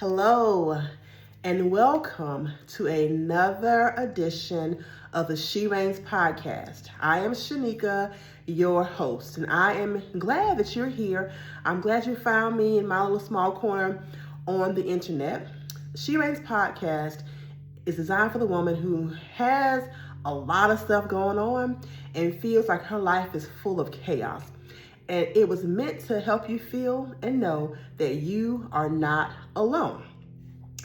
Hello, and welcome to another edition of the She Reigns podcast. I am Shanika, your host, and I am glad that you're here. I'm glad you found me in my little small corner on the internet. She Reigns podcast is designed for the woman who has a lot of stuff going on and feels like her life is full of chaos. And it was meant to help you feel and know that you are not alone.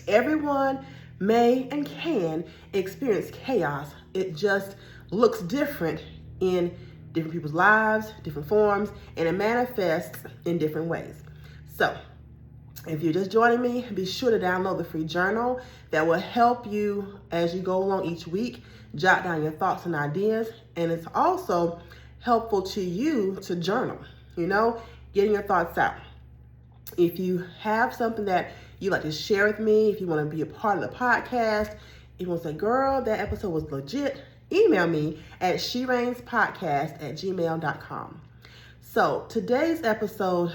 Everyone may and can experience chaos. It just looks different in different people's lives, different forms, and it manifests in different ways. So, if you're just joining me, be sure to download the free journal that will help you as you go along each week, jot down your thoughts and ideas, and it's also helpful to you to journal, getting your thoughts out. If you have something that you'd like to share with me, if you want to be a part of the podcast, if you want to say, girl, that episode was legit, email me at shereignspodcast@gmail.com. So today's episode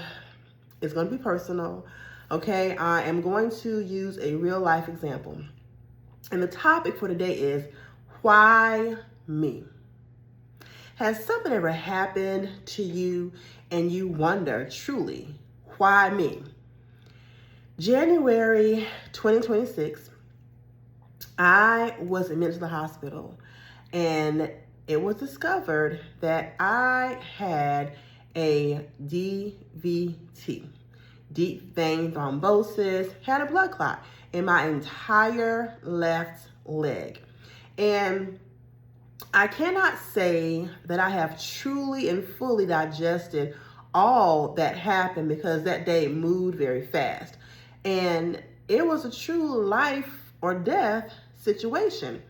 is going to be personal, okay? I am going to use a real life example. And the topic for today is, why me? Has something ever happened to you and you wonder, truly, why me? January 2026, I was admitted to the hospital and it was discovered that I had a DVT, deep vein thrombosis, had a blood clot in my entire left leg. And I cannot say that I have truly and fully digested all that happened because that day moved very fast. And it was a true life or death situation.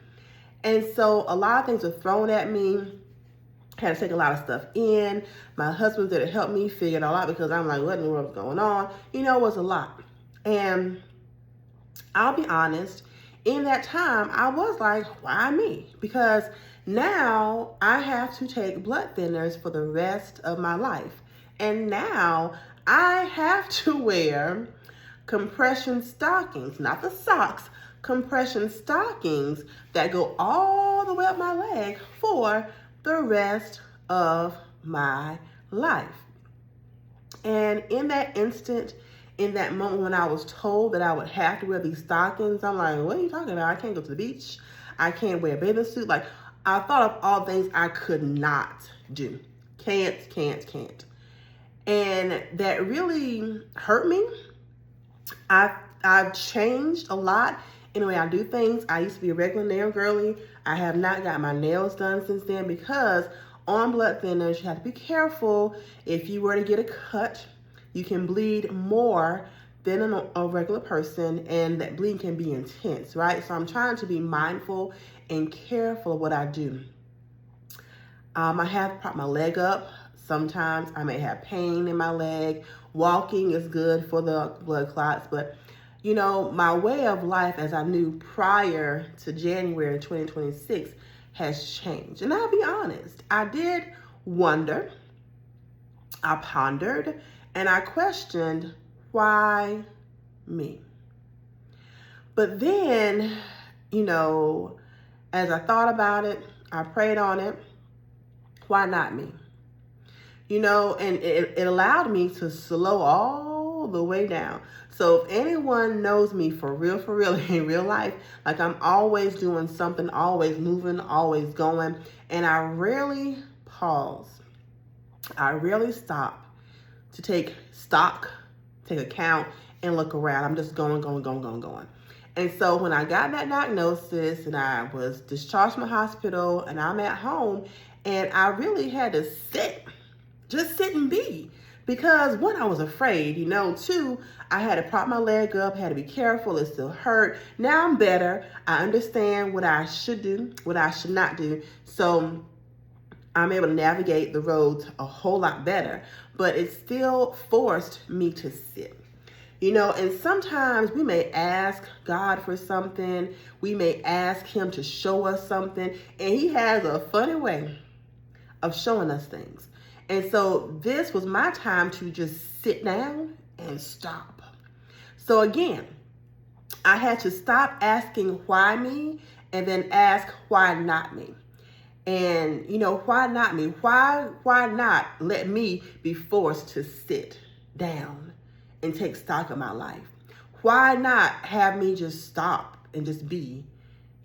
And so a lot of things were thrown at me. Had to take a lot of stuff in. My husband there to help me figure it all out because I'm like, what in the world is going on? It was a lot. And I'll be honest, in that time, I was like, why me? Because now I have to take blood thinners for the rest of my life. And now I have to wear compression stockings, not the socks, compression stockings that go all the way up my leg for the rest of my life. And in that instant, in that moment when I was told that I would have to wear these stockings, I'm like, what are you talking about? I can't go to the beach. I can't wear a bathing suit. Like, I thought of all things I could not do. Can't. And that really hurt me. I've changed a lot in the way I do things. I used to be a regular nail girly. I have not got my nails done since then because on blood thinners, you have to be careful. If you were to get a cut, you can bleed more than a regular person, and that bleeding can be intense, right? So I'm trying to be mindful and careful of what I do. I have to prop my leg up. Sometimes I may have pain in my leg. Walking is good for the blood clots, but my way of life as I knew prior to January 2026 has changed. And I'll be honest, I did wonder, I pondered, and I questioned, why me? But then, as I thought about it, I prayed on it, why not me? And it allowed me to slow all the way down. So if anyone knows me for real in real life, like I'm always doing something, always moving, always going, and I rarely pause. I rarely stop to take stock, take account, and look around. I'm just going. And so when I got that diagnosis and I was discharged from the hospital and I'm at home, and I really had to just sit and be. Because one, I was afraid, two, I had to prop my leg up, had to be careful, it still hurt. Now I'm better. I understand what I should do, what I should not do. So I'm able to navigate the roads a whole lot better, but it still forced me to sit. And sometimes we may ask God for something. We may ask him to show us something, and he has a funny way of showing us things. And so this was my time to just sit down and stop. So again, I had to stop asking why me and then ask why not me. And why not me? Why not let me be forced to sit down and take stock of my life? Why not have me just stop and just be,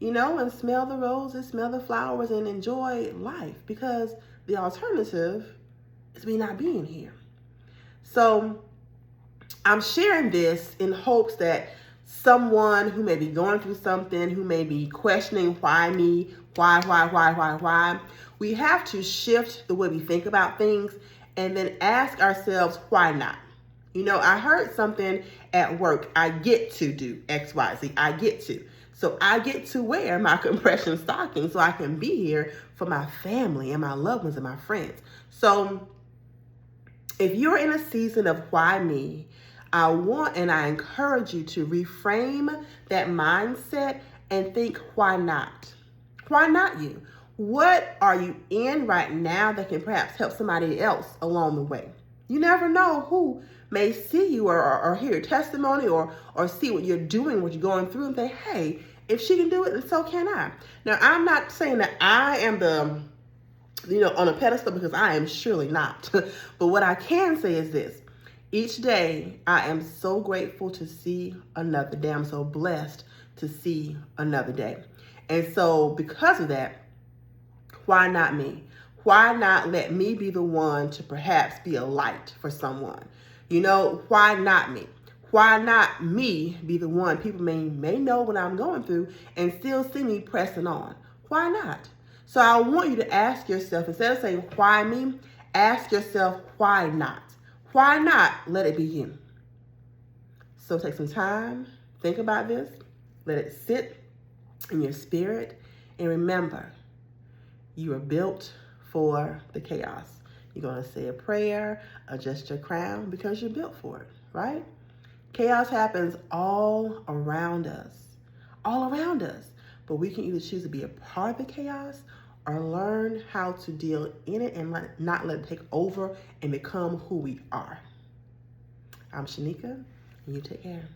and smell the roses, smell the flowers, and enjoy life? Because the alternative is me not being here. So I'm sharing this in hopes that someone who may be going through something, who may be questioning why me, why, we have to shift the way we think about things and then ask ourselves, why not? I heard something at work. I get to do X, Y, Z. I get to. So I get to wear my compression stocking so I can be here for my family and my loved ones and my friends. So if you're in a season of why me, I want and I encourage you to reframe that mindset and think, why not? Why not you? What are you in right now that can perhaps help somebody else along the way? You never know who may see you or hear your testimony or see what you're doing, what you're going through, and say, hey, if she can do it, then so can I. Now, I'm not saying that I am on a pedestal, because I am surely not. But what I can say is this. Each day, I am so grateful to see another day. I'm so blessed to see another day. And so because of that, why not me? Why not let me be the one to perhaps be a light for someone? Why not me? Why not me be the one people may know what I'm going through and still see me pressing on? Why not? So I want you to ask yourself, instead of saying, why me, ask yourself, why not? Why not let it be you? So take some time, think about this, let it sit in your spirit, and remember, you are built for the chaos. You're going to say a prayer, adjust your crown, because you're built for it, right? Chaos happens all around us, but we can either choose to be a part of the chaos or learn how to deal in it and not let it take over and become who we are. I'm Shanika, and you take care.